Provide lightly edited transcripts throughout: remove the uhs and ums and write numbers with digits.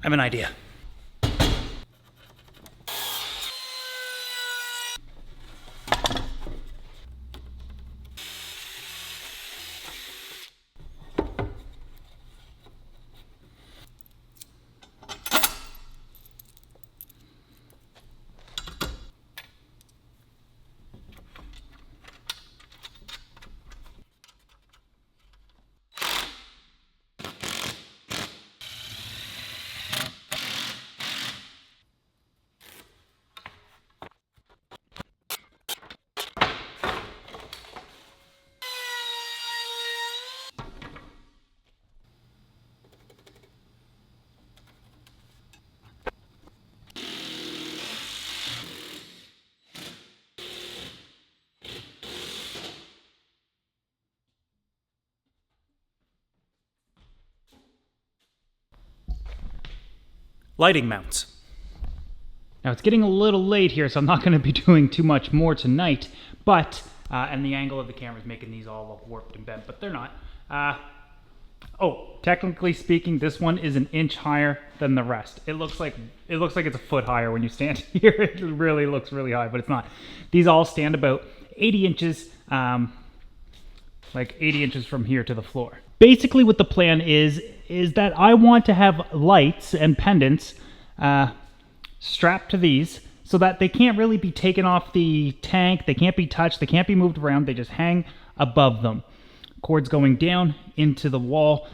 have an idea. Lighting mounts. Now it's getting a little late here, so I'm not going to be doing too much more tonight, but, and the angle of the camera is making these all look warped and bent, but they're not. Oh, technically speaking, this one is an inch higher than the rest. It looks like it's a foot higher when you stand here. It really looks really high, but it's not. These all stand about 80 inches, like 80 inches from here to the floor. Basically what the plan is that I want to have lights and pendants strapped to these so that they can't really be taken off the tank, they can't be touched, they can't be moved around, they just hang above them. Cords going down into the wall.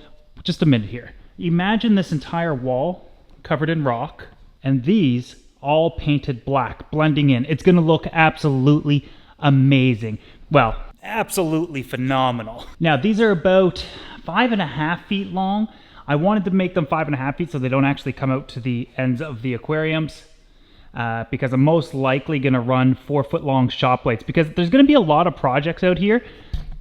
Just a minute here. Imagine this entire wall covered in rock and these all painted black, blending in. It's going to look absolutely amazing. Well, absolutely phenomenal. Now these are about 5.5 feet long. I wanted to make them 5.5 feet so they don't actually come out to the ends of the aquariums because I'm most likely going to run 4-foot long shop lights because there's going to be a lot of projects out here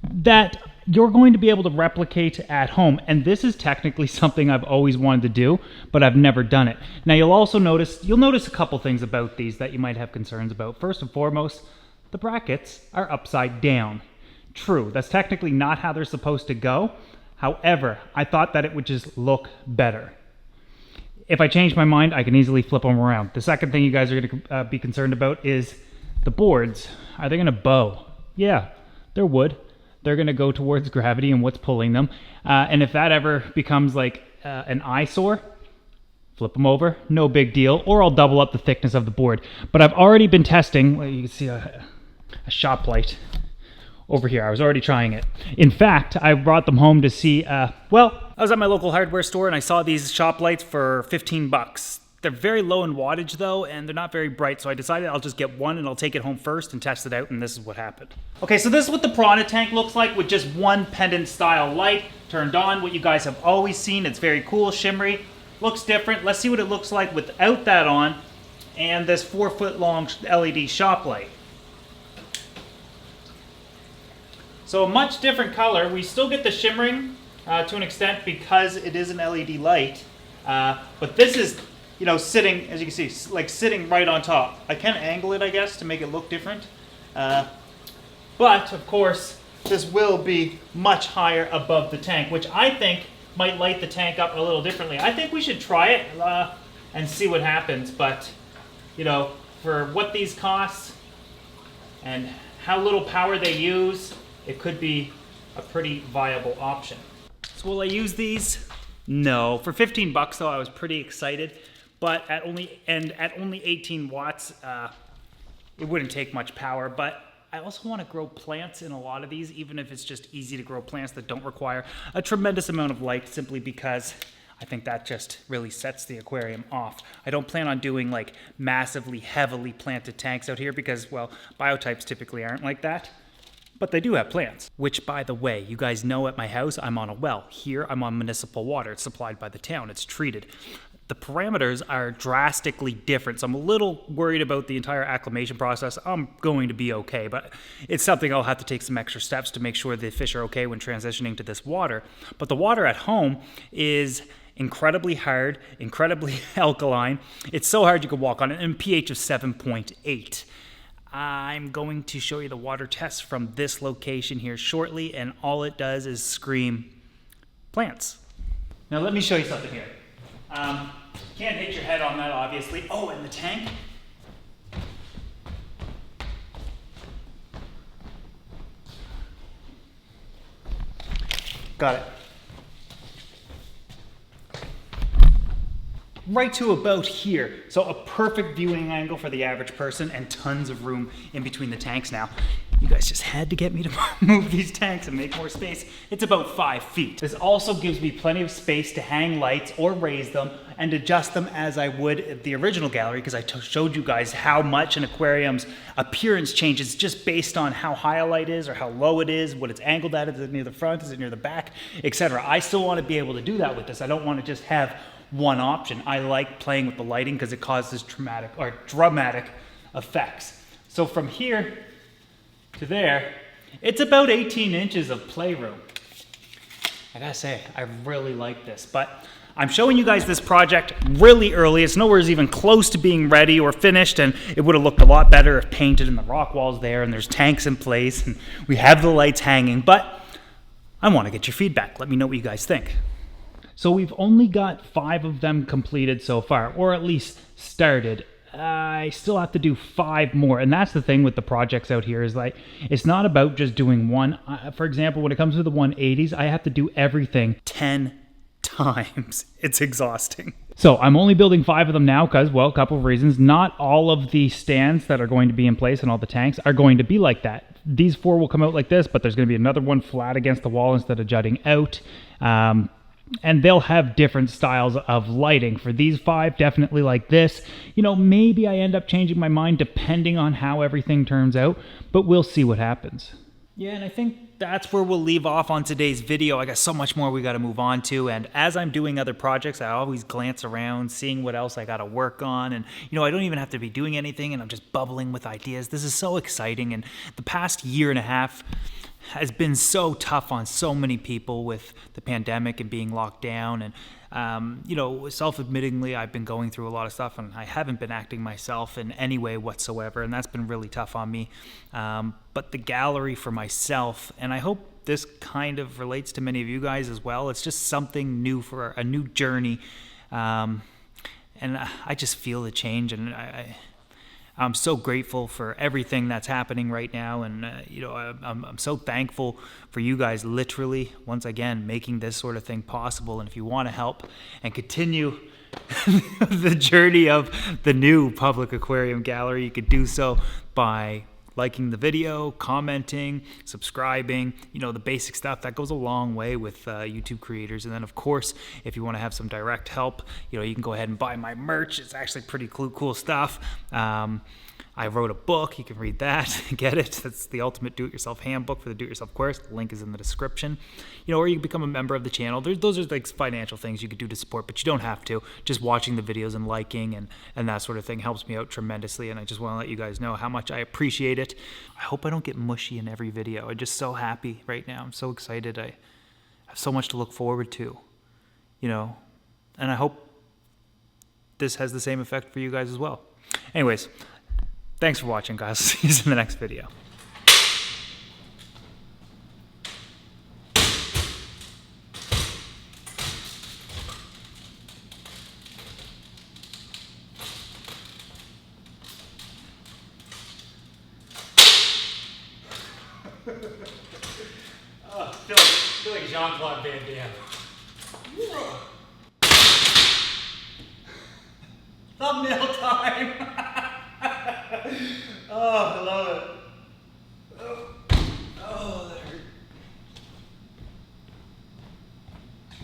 that you're going to be able to replicate at home. And this is technically something I've always wanted to do, but I've never done it. Now you'll notice a couple things about these that you might have concerns about. First and foremost, the brackets are upside down. True, that's technically not how they're supposed to go. However, I thought that it would just look better. If I change my mind, I can easily flip them around. The second thing you guys are going to be concerned about is the boards. Are they going to bow? Yeah, they're wood. They're going to go towards gravity and what's pulling them. And if that ever becomes like an eyesore, flip them over, no big deal. Or I'll double up the thickness of the board. But I've already been testing. Well, you can see a shop light over here. I was already trying it. In fact, I brought them home to see, well, I was at my local hardware store and I saw these shop lights for 15 bucks. They're very low in wattage though, and they're not very bright, so I decided I'll just get one and I'll take it home first and test it out, and this is what happened. Okay, so this is what the piranha tank looks like with just one pendant style light turned on, what you guys have always seen. It's very cool, shimmery, looks different. Let's see what it looks like without that on and this 4-foot long LED shop light. So a much different color. We still get the shimmering to an extent because it is an LED light, but this is, you know, sitting, as you can see, like sitting right on top. I can angle it, I guess, to make it look different. But, of course, this will be much higher above the tank, which I think might light the tank up a little differently. I think we should try it and see what happens. But, you know, for what these cost and how little power they use, it could be a pretty viable option. So will I use these? No. For 15 bucks, though, I was pretty excited. But at only 18 watts, it wouldn't take much power. But I also want to grow plants in a lot of these, even if it's just easy to grow plants that don't require a tremendous amount of light, simply because I think that just really sets the aquarium off. I don't plan on doing like massively, heavily planted tanks out here because, well, biotypes typically aren't like that. But they do have plants. Which, by the way, you guys know at my house, I'm on a well. Here, I'm on municipal water. It's supplied by the town. It's treated. The parameters are drastically different, so I'm a little worried about the entire acclimation process. I'm going to be okay, but it's something I'll have to take some extra steps to make sure the fish are okay when transitioning to this water. But the water at home is incredibly hard, incredibly alkaline. It's so hard you could walk on it, and pH of 7.8. I'm going to show you the water test from this location here shortly, and all it does is scream plants. Now let me show you something here. Can't hit your head on that, obviously. Oh, and the tank. Got it. Right to about here. So a perfect viewing angle for the average person and tons of room in between the tanks now. You guys just had to get me to move these tanks and make more space. It's about 5 feet. This also gives me plenty of space to hang lights or raise them and adjust them as I would at the original gallery, because I showed you guys how much an aquarium's appearance changes just based on how high a light is or how low it is, what it's angled at, is it near the front, is it near the back, etc. I still want to be able to do that with this. I don't want to just have one option. I like playing with the lighting because it causes dramatic effects. So from here to there, it's about 18 inches of playroom. I gotta say, I really like this, but I'm showing you guys this project really early. It's nowhere even close to being ready or finished, and it would have looked a lot better if painted and the rock wall's there and there's tanks in place and we have the lights hanging, but I want to get your feedback. Let me know what you guys think. So we've only got 5 of them completed so far, or at least started. I still have to do 5 more, and that's the thing with the projects out here, is like, it's not about just doing one. For example, when it comes to the 180s, I have to do everything 10 times. It's exhausting. So I'm only building 5 of them now because, well, a couple of reasons. Not all of the stands that are going to be in place and all the tanks are going to be like that. These 4 will come out like this, but there's going to be another one flat against the wall instead of jutting out. And they'll have different styles of lighting. For these 5, definitely like this. You know, maybe I end up changing my mind depending on how everything turns out, but we'll see what happens. Yeah, and I think that's where we'll leave off on today's video. I got so much more we got to move on to, and as I'm doing other projects, I always glance around, seeing what else I got to work on, and you know, I don't even have to be doing anything, and I'm just bubbling with ideas. This is so exciting, and the past year and a half has been so tough on so many people with the pandemic and being locked down. And, you know, self-admittingly, I've been going through a lot of stuff and I haven't been acting myself in any way whatsoever. And that's been really tough on me. But the gallery for myself, and I hope this kind of relates to many of you guys as well, it's just something new for a new journey. And I just feel the change, and I'm so grateful for everything that's happening right now, and you know, I'm so thankful for you guys, literally, once again, making this sort of thing possible. And if you want to help and continue the journey of the new public aquarium gallery, you could do so by liking the video, commenting, subscribing, you know, the basic stuff that goes a long way with YouTube creators. And then of course, if you want to have some direct help, you know, you can go ahead and buy my merch. It's actually pretty cool stuff. I wrote a book. You can read that, get it. That's the ultimate do-it-yourself handbook for the do-it-yourself course. The link is in the description. You know, or you can become a member of the channel. Those are like financial things you could do to support, but you don't have to. Just watching the videos and liking and that sort of thing helps me out tremendously, and I just want to let you guys know how much I appreciate it. I hope I don't get mushy in every video. I'm just so happy right now. I'm so excited. I have so much to look forward to, you know, and I hope this has the same effect for you guys as well. Anyways, thanks for watching, guys. See you in the next video. Oh, feel like Jean-Claude Van Damme. Thumbnail time! Oh, I love it.